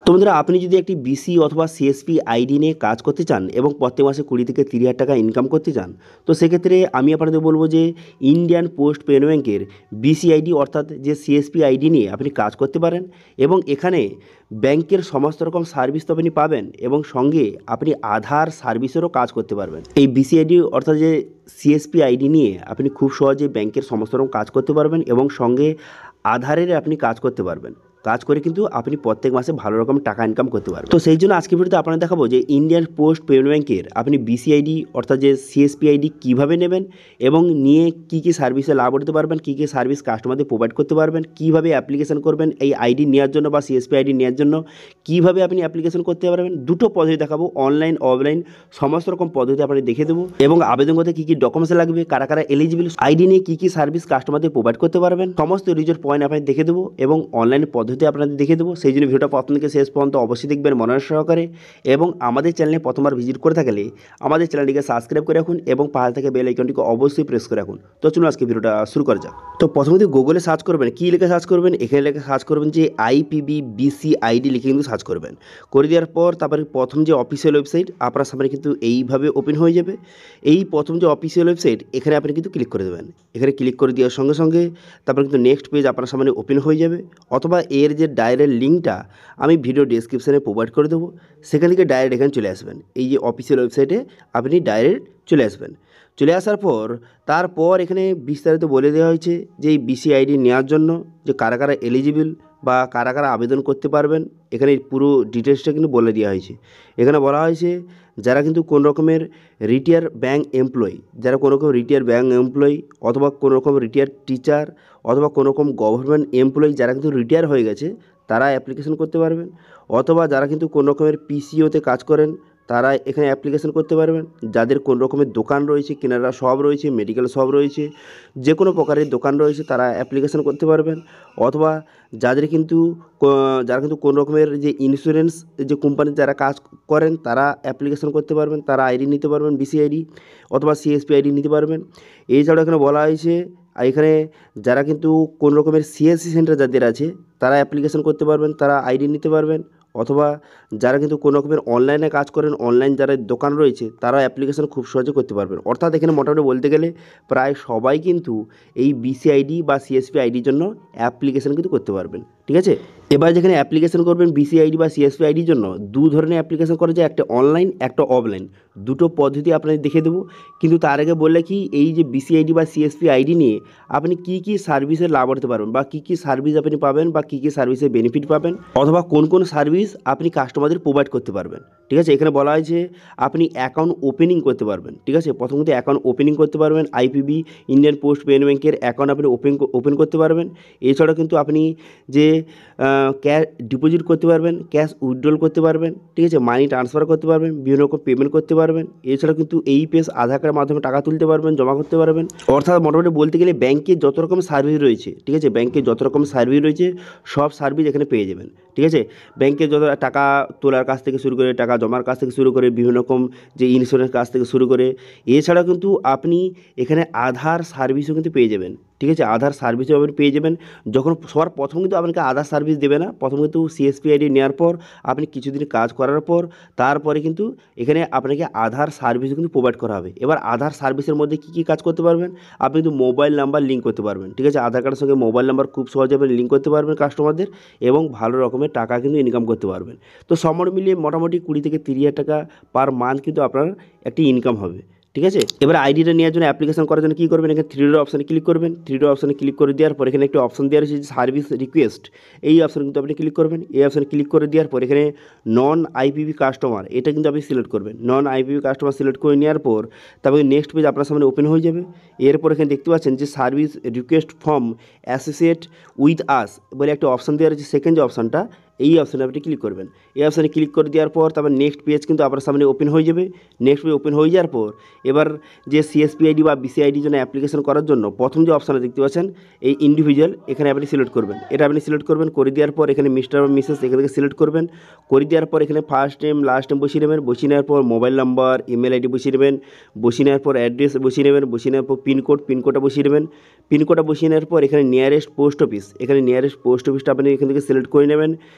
তো বন্ধুরা, আপনি যদি একটি বিসি অথবা সিএসপি আইডি নিয়ে কাজ করতে চান এবং প্রত্যেক মাসে 20 থেকে 30 হাজার টাকা ইনকাম করতে চান, তো সেক্ষেত্রে আমি আপনাদের বলবো যে ইন্ডিয়ান পোস্ট পেমেন্ট ব্যাংকের বিসি আইডি অর্থাৎ যে সিএসপি আইডি নিয়ে আপনি কাজ করতে পারেন এবং এখানে ব্যাংকের সমস্ত রকম সার্ভিস তো আপনি পাবেন এবং সঙ্গে আপনি আধার সার্ভিসেরও কাজ করতে পারবেন। এই বিসি আইডি অর্থাৎ যে সিএসপি আইডি নিয়ে আপনি খুব সহজে ব্যাংকের সমস্ত রকম কাজ করতে পারবেন এবং সঙ্গে আধারের আপনি কাজ করতে পারবেন। কাজ করে কিন্তু আপনি প্রত্যেক মাসে ভালো রকম টাকা ইনকাম করতে পারবেন। তো সেই জন্য আজকে ভিডিওতে আপনাদের দেখাবো যে ইন্ডিয়ান পোস্ট পেমেন্ট ব্যাংকের আপনি বিসি আইডি অর্থাৎ যে সিএসপি আইডি কীভাবে নেবেন এবং নিয়ে কী কী সার্ভিসে লাভ করতে পারবেন, কী কী সার্ভিস কাস্টমারদের প্রোভাইড করতে পারবেন, কীভাবে অ্যাপ্লিকেশন করবেন এই আইডি নেওয়ার জন্য বা সিএসপি আইডি নেওয়ার জন্য কীভাবে আপনি অ্যাপ্লিকেশন করতে পারবেন। দুটো পদ্ধতি দেখাবো, অনলাইন অফলাইন সমস্ত রকম পদ্ধতি আপনাদের দেখে দেবো এবং আবেদন করতে কী কী ডকুমেন্টস লাগবে, কারা কারা এলিজিবল, আইডি নিয়ে কী কী সার্ভিস কাস্টমারদের প্রোভাইড করতে পারবেন, সমস্ত রিজোর পয়েন্ট আপনাদের দেখে দেবো এবং অনলাইন পদ্ধতি আপনাদের দেখে দেবো। সেই জন্য ভিডিওটা প্রথম থেকে শেষ পর্যন্ত অবশ্যই দেখবেন মনোযোগ সহকারে এবং আমাদের চ্যানেলে প্রথমবার ভিজিট করে থাকলে আমাদের চ্যানেলটিকে সাবস্ক্রাইব করে রাখুন এবং পাশে থেকে বেল আইকনটিকে অবশ্যই প্রেস করে রাখুন। তো চলুন আজকে ভিডিওটা শুরু করা যাক। তো প্রথমে গুগলে সার্চ করবেন, কী লিখে সার্চ করবেন, এখানে লিখে সার্চ করবেন যে আইপিবি বিসি আইডি লিখে কিন্তু সার্চ করবেন। করে দেওয়ার পর তারপরে প্রথম যে অফিসিয়াল ওয়েবসাইট আপনার সামনে কিন্তু এইভাবে ওপেন হয়ে যাবে। এই প্রথম যে অফিসিয়াল ওয়েবসাইট এখানে আপনি কিন্তু ক্লিক করে দেবেন। এখানে ক্লিক করে দেওয়ার সঙ্গে সঙ্গে তারপরে কিন্তু নেক্সট পেজ আপনার সামনে ওপেন হয়ে যাবে, অথবা এর যে ডাইরেক্ট লিঙ্কটা আমি ভিডিও ডেসক্রিপশানে প্রোভাইড করে দেবো, সেখান থেকে ডাইরেক্ট এখানে চলে আসবেন। এই যে অফিসিয়াল ওয়েবসাইটে আপনি ডাইরেক্ট চলে আসবেন। চলে আসার পর তারপর এখানে বিস্তারিত বলে দেওয়া হয়েছে যে এই বিসি আইডি নেওয়ার জন্য যে কারা কারা এলিজিবল বা কারা কারা আবেদন করতে পারবেন, এখানে পুরো ডিটেলসটা কিন্তু বলে দেওয়া হয়েছে। এখানে বলা হয়েছে যারা কিন্তু কোনো রকমের রিটায়ার ব্যাঙ্ক এমপ্লয়ি, যারা কোনো রকম রিটায়ার ব্যাঙ্ক এমপ্লয়ি অথবা কোনো রকম রিটায়ার টিচার অথবা কোনো রকম গভর্নমেন্ট এমপ্লয়ি যারা কিন্তু রিটায়ার হয়ে গেছে তারা অ্যাপ্লিকেশন করতে পারবেন, অথবা যারা কিন্তু কোনো রকমের পিসিওতে কাজ করেন তারা এখানে অ্যাপ্লিকেশন করতে পারবেন। যাদের কোনো রকমের দোকান রয়েছে, কেনারা শপ রয়েছে, মেডিকেল শপ রয়েছে, যে কোনো প্রকারের দোকান রয়েছে তারা অ্যাপ্লিকেশন করতে পারবেন, অথবা যারা কিন্তু কোনো রকমের যে ইন্স্যুরেন্স যে কোম্পানি যারা কাজ করেন তারা অ্যাপ্লিকেশন করতে পারবেন, তারা আইডি নিতে পারবেন বিসি আইডি অথবা সিএসপি আইডি নিতে পারবেন। এছাড়াও এখানে বলা হয়েছে এখানে যারা কিন্তু কোনো রকমের সিএসসি সেন্টার যাদের আছে তারা অ্যাপ্লিকেশন করতে পারবেন, তারা আইডি নিতে পারবেন, অথবা যারা কিন্তু কোনো রকমের অনলাইনে কাজ করেন, অনলাইন যারা দোকান রয়েছে তারা অ্যাপ্লিকেশন খুব সহজে করতে পারবেন। অর্থাৎ এখানে মোটামুটি বলতে গেলে প্রায় সবাই কিন্তু এই বিসি আইডি বা সিএসপি আইডির জন্য অ্যাপ্লিকেশন কিন্তু করতে পারবেন। ঠিক আছে, এবার যেখানে অ্যাপ্লিকেশন করবেন বিসি আইডি বা সিএসপি আইডির জন্য দু ধরনের অ্যাপ্লিকেশন করা যায়, একটা অনলাইন একটা অফলাইন, দুটো পদ্ধতি আপনাদের দেখে দেবো। কিন্তু তার আগে বললে কি এই যে বিসি আইডি বা সিএসপি আইডি নিয়ে আপনি কী কী সার্ভিসের লাভ করতে পারবেন বা কী কী সার্ভিস আপনি পাবেন বা কী কী সার্ভিসের বেনিফিট পাবেন, অথবা কোন কোন সার্ভিস আপনি কাস্টমারদের প্রোভাইড করতে পারবেন। ঠিক আছে, এখানে বলা হয়েছে আপনি অ্যাকাউন্ট ওপেনিং করতে পারবেন। ঠিক আছে, প্রথমত অ্যাকাউন্ট ওপেনিং করতে পারবেন, আইপিবি ইন্ডিয়ান পোস্ট পেমেন্ট ব্যাংকের অ্যাকাউন্ট আপনি ওপেন করতে পারবেন। এছাড়াও কিন্তু আপনি যে ক্যাশ ডিপোজিট করতে পারবেন, ক্যাশ উইথড্রল করতে পারবেন, ঠিক আছে, মানি ট্রান্সফার করতে পারবেন, বিভিন্ন রকম পেমেন্ট করতে পারবেন। এছাড়াও কিন্তু এই পেজ আধার কার্ডের মাধ্যমে টাকা তুলতে পারবেন, জমা করতে পারবেন। অর্থাৎ মোটামুটি বলতে গেলে ব্যাংকে যত রকম সার্ভিস রয়েছে, ঠিক আছে, ব্যাংকে যত রকম সার্ভিস রয়েছে সব সার্ভিস এখানে পেয়ে যাবেন। ঠিক আছে, ব্যাংকে যত টাকা তোলার কাছ থেকে শুরু করে টাকা জমার কাছ থেকে শুরু করে বিভিন্ন রকম যে ইন্স্যুরেন্স কাছ থেকে শুরু করে, এছাড়াও কিন্তু আপনি এখানে আধার সার্ভিসও কিন্তু পেয়ে যাবেন। ঠিক আছে, আধার সার্ভিসও আপনি পেয়ে যাবেন। যখন সবার প্রথম কিন্তু আপনাকে আধার সার্ভিস দেবে না, প্রথম কিন্তু সিএসপি আইডি নেওয়ার পর আপনি কিছুদিন কাজ করার পর তারপরে কিন্তু এখানে আপনাকে আধার সার্ভিসও কিন্তু প্রোভাইড করা হবে। এবার আধার সার্ভিসের মধ্যে কী কী কাজ করতে পারবেন, আপনি কিন্তু মোবাইল নাম্বার লিঙ্ক করতে পারবেন। ঠিক আছে, আধার কার্ডের সঙ্গে মোবাইল নাম্বার খুব সহজে আপনি লিঙ্ক করতে পারবেন কাস্টমারদের এবং ভালো রকমের টাকা কিন্তু ইনকাম করতে পারবেন। তো সব মিলিয়ে মোটামুটি 20 থেকে 30 হাজার টাকা পার মান্থ কিন্তু আপনার একটি ইনকাম হবে। ঠিক আছে, এবার আইডিটা নেওয়ার জন্য অ্যাপ্লিকেশন করার জন্য কী করবেন, এখানে থ্রি ডট অপশানে ক্লিক করবেন। থ্রি ডট অপশানে ক্লিক করে দেওয়ার পর এখানে একটি অপশান দেওয়া রয়েছে সার্ভিস রিকোয়েস্ট, এই অপশানে কিন্তু আপনি ক্লিক করবেন। এই অপশানে ক্লিক করে দেওয়ার পর এখানে নন আইপিবি কাস্টমার এটা কিন্তু আপনি সিলেক্ট করবেন। নন আইপিবি কাস্টমার সিলেক্ট করে নেওয়ার পর তারপরে নেক্সট পেজ আপনার সামনে ওপেন হয়ে যাবে। এরপর এখানে দেখতে পাচ্ছেন যে service request form associate with us বলে একটা অপশান দেওয়া রয়েছে, সেকেন্ড যে অপশানটা এই অপশানে আপনি ক্লিক করবেন। এই অপশানে ক্লিক করে দেওয়ার পর তারপর নেক্সট পেজ কিন্তু আপনার সামনে ওপেন হয়ে যাবে। নেক্সট পেজ ওপেন হয়ে যাওয়ার পর এবার যে সিএসপি আইডি বা বিসি আইডির জন্য অ্যাপ্লিকেশন করার জন্য প্রথম যে অপশানে দেখতে পাচ্ছেন এই ইন্ডিভিজুয়াল, এখানে আপনি সিলেক্ট করবেন। এটা আপনি সিলেক্ট করবেন, করে দেওয়ার পর এখানে মিস্টার বা মিসেস এখান থেকে সিলেক্ট করবেন। করে দেওয়ার পর এখানে ফার্স্ট নেম লাস্ট নেম বসিয়ে নেবেন। বসিয়ে নেওয়ার পর মোবাইল নাম্বার ইমেল আইডি বসিয়ে নেবেন। বসিয়ে নেওয়ার পর অ্যাড্রেস বসিয়ে নেবেন। বসিয়ে নেওয়ার পর পিনকোডটা বসিয়ে নেবেন। পিনকোডটা বসিয়ে নেওয়ার পর এখানে নিয়ারেস্ট পোস্ট অফিস, এখানে নিয়ারেস্ট পোস্ট অফিসটা আপনি এখান থেকে সিলেক্ট করে নেবেন।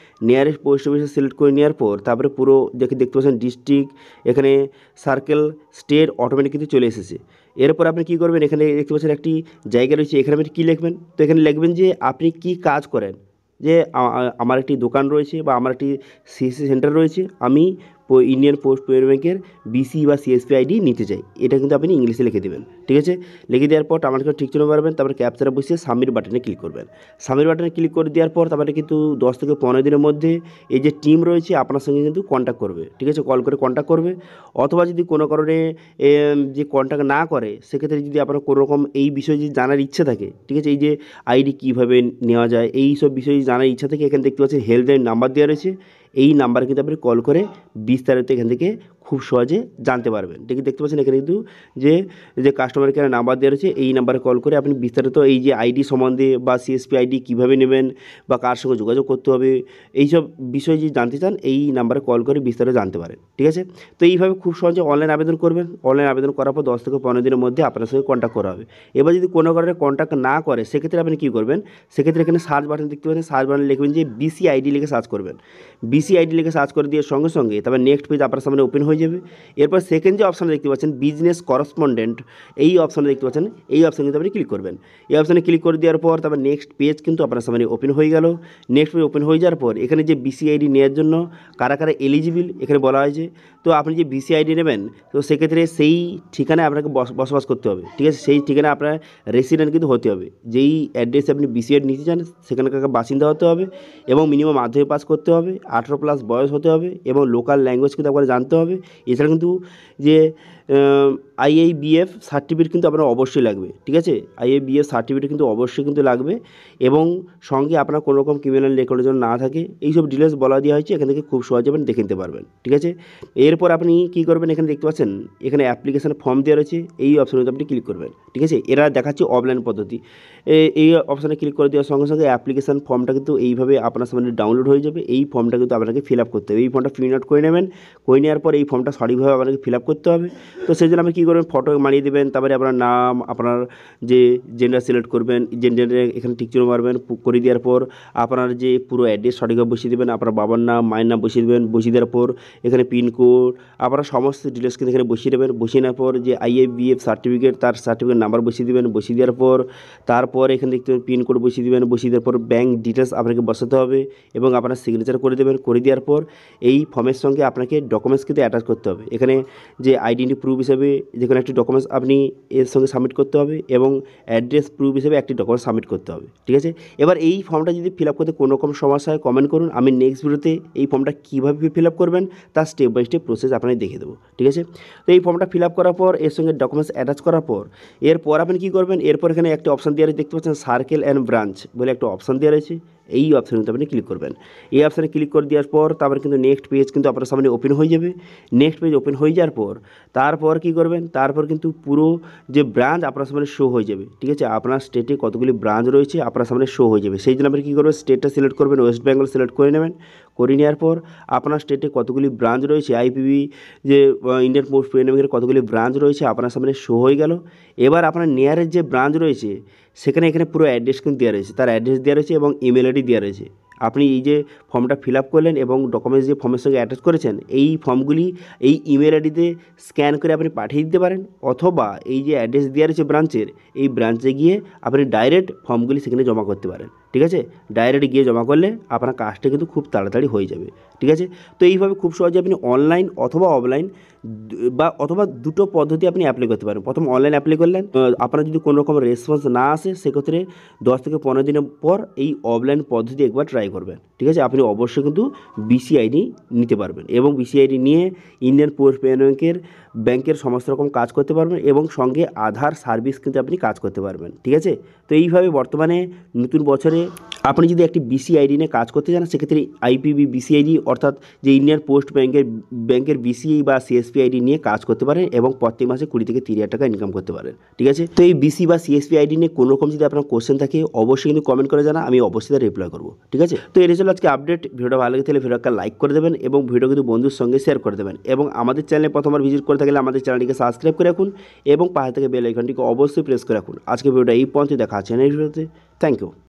নিয়ারেস্ট পোস্ট অফিসে সিলেক্ট করে নেওয়ার পর তারপরে পুরো দেখতে পাচ্ছেন ডিস্ট্রিক্ট, এখানে সার্কেল, স্টেট অটোমেটিক কিন্তু চলে এসেছে। এরপর আপনি কী করবেন, এখানে দেখতে পাচ্ছেন একটি জায়গা রয়েছে, এখানে আপনি কী লিখবেন, তো এখানে লিখবেন যে আপনি কী কাজ করেন, যে আমার একটি দোকান রয়েছে বা আমার একটি সিএসসি সেন্টার রয়েছে, আমি ইন্ডিয়ান পোস্ট পেমেন্ট ব্যাঙ্কের বিসি বা সিএসপি আইডি নিতে চাই, এটা কিন্তু আপনি ইংলিশে লিখে দেবেন। ঠিক আছে, লিখে দেওয়ার পর আমাকে ঠিক চিহ্ন মারবেন, তারপরে ক্যাপচারে বসিয়ে সাবমিট বাটনে ক্লিক করবেন। সাবমিট বাটনে ক্লিক করে দেওয়ার পর তারপরে কিন্তু 10 থেকে 15 দিনের মধ্যে এই যে টিম রয়েছে আপনার সঙ্গে কিন্তু কন্ট্যাক্ট করবে। ঠিক আছে, কল করে কন্ট্যাক্ট করবে, অথবা যদি কোনো কারণে যে কন্ট্যাক্ট না করে সেক্ষেত্রে যদি আপনার কোনো রকম এই বিষয়ে যদি জানার ইচ্ছে থাকে, ঠিক আছে, এই যে আইডি কীভাবে নেওয়া যায় এই সব বিষয়ে জানার ইচ্ছা থেকে এখানে দেখতে পাচ্ছেন হেল্পলাইন নাম্বার দেওয়া রয়েছে, এই নাম্বারে কিন্তু আপনি কল করে বিস্তারিত এখান থেকে খুব সহজে জানতে পারবেন। ঠিক দেখতে পাচ্ছেন এখানে কিন্তু যে কাস্টমার কেয়ার নাম্বার দেওয়া রয়েছে, এই নাম্বারে কল করে আপনি বিস্তারিত এই যে আইডি সম্বন্ধে বা সিএসপি আইডি কীভাবে নেবেন বা কার সঙ্গে যোগাযোগ করতে হবে এইসব বিষয় যদি জানতে চান এই নাম্বারে কল করে বিস্তারিত জানতে পারেন। ঠিক আছে, তো এইভাবে খুব সহজে অনলাইন আবেদন করবেন। অনলাইন আবেদন করার পর 10 থেকে 15 দিনের মধ্যে আপনার সঙ্গে কন্ট্যাক্ট করা হবে। এবার যদি কোনো কারণে কন্ট্যাক্ট না করে সেক্ষেত্রে আপনি কী করবেন, সেক্ষেত্রে এখানে সার্চ বাটন দেখতে পাচ্ছেন, সার্চ বাটনে লিখবেন যে বিসি আইডি লিখে সার্চ করবেন। বিসি আইডি লিখে সার্চ করে দিয়ে সঙ্গে সঙ্গে তারপর নেক্সট পেজ আপনার সামনে ওপেন হয়ে যাবে। এরপর সেকেন্ড যে অপশানে দেখতে পাচ্ছেন বিজনেস করসপন্ডেন্ট, এই অপশানে দেখতে পাচ্ছেন, এই অপশানে কিন্তু আপনি ক্লিক করবেন। এই অপশানে ক্লিক করে দেওয়ার পর তারপর নেক্সট পেজ কিন্তু আপনার সামনে ওপেন হয়ে গেল। নেক্সট পেজ ওপেন হয়ে যাওয়ার পর এখানে যে বিসি আইডি নেওয়ার জন্য কারা কারা এলিজিবল এখানে বলা হয়েছে। তো আপনি যে বিসি আইডি নেবেন তো সেক্ষেত্রে সেই ঠিকানায় আপনাকে বসবাস করতে হবে। ঠিক আছে, সেই ঠিকানায় আপনার রেসিডেন্ট কিন্তু হতে হবে। যেই অ্যাড্রেসে আপনি বিসি আইডি নিতে চান সেখানকার বাসিন্দা হতে হবে এবং মিনিমাম মাধ্যমিক পাস করতে হবে, 18+ বয়স হতে হবে এবং লোকাল ল্যাঙ্গুয়েজ কিন্তু আপনার জানতে হবে। এছাড়া কিন্তু যে আইএবিএফ সার্টিফিকেট কিন্তু আপনার অবশ্যই লাগবে। ঠিক আছে, আইএবিএফ সার্টিফিকেট কিন্তু অবশ্যই কিন্তু লাগবে এবং সঙ্গে আপনার কোনো রকম ক্রিমিনাল রেকর্ডের জন্য না থাকে, এইসব ডিটেলস বলা দেওয়া হয়েছে, এখান থেকে খুব সহজে আপনি দেখে নিতে পারবেন। ঠিক আছে, এরপর আপনি কী করবেন, এখানে দেখতে পাচ্ছেন এখানে অ্যাপ্লিকেশান ফর্ম দেওয়া রয়েছে, এই অপশানে আপনি ক্লিক করবেন। ঠিক আছে, এরা দেখাচ্ছে অফলাইন পদ্ধতি। এই অপশানে ক্লিক করে দেওয়ার সঙ্গে সঙ্গে অ্যাপ্লিকেশান ফর্মটা কিন্তু এইভাবে আপনার সামনে ডাউনলোড হয়ে যাবে। এই ফর্মটা কিন্তু আপনাকে ফিল আপ করতে হবে। এই ফর্মটা প্রিন্ট আউট করে নেবেন, করে নেওয়ার পর এই ফর্মটা সঠিকভাবে আপনাকে ফিল আপ করতে হবে। তো সেই জন্য আপনি কী করবেন, ফটো মারিয়ে দেবেন, তারপরে আপনার নাম, আপনার যে জেন্ডার সিলেক্ট করবেন, জেন্ডারে এখানে টিক চিহ্ন মারবেন, করে দেওয়ার পর আপনার যে পুরো অ্যাড্রেস সঠিকভাবে বসিয়ে দেবেন, আপনার বাবার নাম, মায়ের নাম বসিয়ে দেবেন, বসিয়ে দেওয়ার পর এখানে পিনকোড আপনার সমস্ত ডিটেলস কিন্তু এখানে বসিয়ে দেবেন। বসিয়ে নেওয়ার পর যে আইএফবিএফ সার্টিফিকেট তার সার্টিফিকেট নাম্বার বসিয়ে দেবেন। বসিয়ে দেওয়ার পর তারপর এখানে দেখতে পাবেন পিনকোড বসিয়ে দেবেন। বসিয়ে দেওয়ার পর ব্যাঙ্ক ডিটেলস আপনাকে বসাতে হবে এবং আপনার সিগনেচার করে দেবেন। করে দেওয়ার পর এই ফর্মের সঙ্গে আপনাকে ডকুমেন্টস কিন্তু অ্যাটাচ করতে হবে। এখানে যে আইডেন্টি প্রুফ হিসেবে যে কোনো একটি ডকুমেন্টস আপনি এর সঙ্গে সাবমিট করতে হবে এবং অ্যাড্রেস প্রুফ হিসেবে একটি ডকুমেন্টস সাবমিট করতে হবে। ঠিক আছে, এবার এই ফর্মটা যদি ফিল আপ করতে কোনো রকম সমস্যা হয় কমেন্ট করুন, আমি নেক্সট ভিডিওতে এই ফর্মটা কীভাবে ফিল আপ করবেন তার স্টেপ বাই স্টেপ প্রসেস আপনাকে দেখিয়ে দেবো। ঠিক আছে, তো এই ফর্মটা ফিল আপ করার পর এর সঙ্গে ডকুমেন্টস অ্যাটাচ করার পর এরপর আপনি কী করবেন, এরপর এখানে একটা অপশান দেওয়া রয়েছে, দেখতে পাচ্ছেন সার্কেল অ্যান্ড ব্রাঞ্চ বলে একটা অপশান দেওয়া রয়েছে, এই অপশানে কিন্তু আপনি ক্লিক করবেন। এই অপশানে ক্লিক করে দেওয়ার পর তারপরে কিন্তু নেক্সট পেজ কিন্তু আপনার সামনে ওপেন হয়ে যাবে। নেক্সট পেজ ওপেন হয়ে যাওয়ার পর তারপর কী করবেন, তারপর কিন্তু পুরো যে ব্রাঞ্চ আপনার সামনে শো হয়ে যাবে। ঠিক আছে, আপনার স্টেটে কতগুলি ব্রাঞ্চ রয়েছে আপনার সামনে শো হয়ে যাবে। সেই জন্য আপনি কী করবেন, স্টেটটা সিলেক্ট করবেন, ওয়েস্ট বেঙ্গল সিলেক্ট করে নেবেন। করে নেওয়ার পর আপনার স্টেটে কতগুলি ব্রাঞ্চ রয়েছে, আইপিবি যে ইন্ডিয়ান পোস্ট পেমেন্ট ব্যাঙ্কের কতগুলি ব্রাঞ্চ রয়েছে আপনার সামনে শো হয়ে গেল। এবার আপনার নিয়ারেস্ট যে ব্রাঞ্চ রয়েছে সেখানে এখানে পুরো অ্যাড্রেস কিন্তু দেওয়া রয়েছে, তার অ্যাড্রেস দেওয়া রয়েছে এবং ইমেল আইডি দেওয়া রয়েছে। আপনি এই যে ফর্মটা ফিল আপ করলেন এবং ডকুমেন্টস যে ফর্মের সঙ্গে অ্যাটাচ করেছেন এই ফর্মগুলি এই ইমেল আইডিতে স্ক্যান করে আপনি পাঠিয়ে দিতে পারেন, অথবা এই যে অ্যাড্রেস দেওয়া রয়েছে ব্রাঞ্চের এই ব্রাঞ্চে গিয়ে আপনি ডাইরেক্ট ফর্মগুলি সেখানে জমা করতে পারেন। ঠিক আছে, ডাইরেক্ট গিয়ে জমা করলে আপনার কাজটা কিন্তু খুব তাড়াতাড়ি হয়ে যাবে। ঠিক আছে, তো এইভাবে খুব সহজে আপনি অনলাইন অথবা অফলাইন অথবা দুটো পদ্ধতি আপনি অ্যাপ্লাই করতে পারেন। প্রথম অনলাইন অ্যাপ্লাই করলেন, আপনার যদি কোনো রকম রেসপন্স না আসে সেক্ষেত্রে 10 থেকে 15 দিনের পর এই অফলাইন পদ্ধতি একবার ট্রাই করবেন। ঠিক আছে, আপনি অবশ্যই কিন্তু বিসিআইডি নিতে পারবেন এবং বিসিআইডি নিয়ে ইন্ডিয়ান পোস্ট পেমেন্ট ব্যাংকের সমস্ত রকম কাজ করতে পারবেন এবং সঙ্গে আধার সার্ভিস কিন্তু আপনি কাজ করতে পারবেন। ঠিক আছে, তো এইভাবে বর্তমানে নতুন বছরে আপনি যদি একটি বিসিআইডি নিয়ে কাজ করতে চান সেক্ষেত্রে আইপিবি বিসিআইডি অর্থাৎ যে ইন্ডিয়ান পোস্ট ব্যাংকের বিসিআই বা সিএসপি আইডি নিয়ে কাজ করতে পারেন এবং প্রত্যেক মাসে 20 থেকে 30 হাজার টাকা ইনকাম করতে পারেন। ঠিক আছে, তো এই বিসি বা সিএসপি আইডি নিয়ে কোনো রকম যদি আপনার কোশ্চেন থাকে অবশ্যই কিন্তু কমেন্ট করে জানা, আমি অবশ্যই তার রিপ্লাই করবো। ঠিক আছে, তো এর জন্য আজকে আপডেট। ভিডিওটা ভালো লাগে তাহলে ভিডিওটা লাইক করে দেবেন এবং ভিডিও কিন্তু বন্ধুর সঙ্গে শেয়ার করে দেবেন এবং আমাদের চ্যানেলে প্রথমবার ভিজিট করে থাকলে আমাদের চ্যানেলটিকে সাবস্ক্রাইব করে রাখুন এবং পাশে থেকে বেল আইকনটিকে অবশ্যই প্রেস করে রাখুন। আজকে ভিডিওটা এই পর্যন্ত, দেখা আছে নেক্সট ভিডিওতে। Thank you.